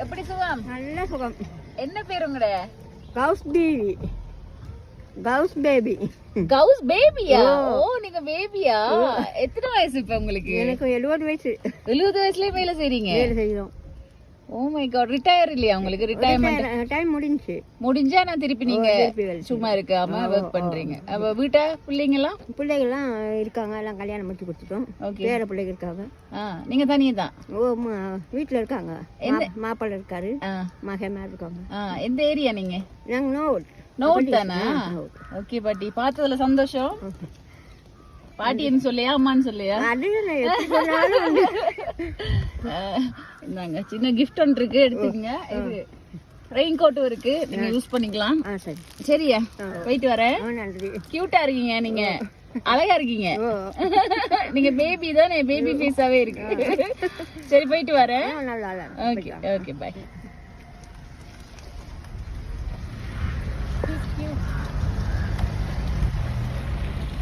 எப்படி சுகம்? நல்ல சுகம். என்ன பேர் உங்களோட? கவுஸ் பேபி. கவுஸ் பேபி. கவுஸ் பேபியா? ஓ நீங்க பேபியா? எத்தனை வயசு இப்ப உங்களுக்கு? எனக்கு 70 வயசு. 70 வயசுலயே வேலை செய்றீங்க? வேலை செய்றோம். ஓ மை காட், ரிட்டையர் இல்லையா உங்களுக்கு? ரிட்டையர்மென்ட் டைம் முடிஞ்சு. முடிஞ்சா நான் திருப்பி நீங்க சும்மா இருக்காம வர்க் பண்றீங்க. அப்ப வீட்ட பிள்ளைங்கலாம்? பிள்ளைகள்லாம் இருக்காங்க, எல்லாம் கல்யாணம் முடிச்சு கொடுத்துட்டோம். வேற பிள்ளைங்க இருக்காங்க. நீங்க தனியே தான்? ஓ வீட்டுல இருக்காங்க. மாப்பிள்ளை இருக்காரு, மகன் இருக்காங்க. எந்த ஏரியா நீங்க? நாங்க நோட் தானா? ஓகே பாட்டி, பார்த்ததுல சந்தோஷம். பாட்டி என்ன சொல்லியா அம்மான்னு சொல்லியா? இந்தாங்க சின்ன கிஃப்ட் ஒன்று இருக்கு, எடுத்துக்கங்க. இது ரெயின் கோட்டும் இருக்கு, நீங்க யூஸ் பண்ணிக்கலாம். சரியா? போயிட்டு வரேன். கியூட்டா இருக்கீங்க நீங்க, அழகா இருக்கீங்க. நீங்க பேபி தானே, பேபி ஃபேஸாவே இருக்கு. சரி போயிட்டு வரேன். Okay okay, by.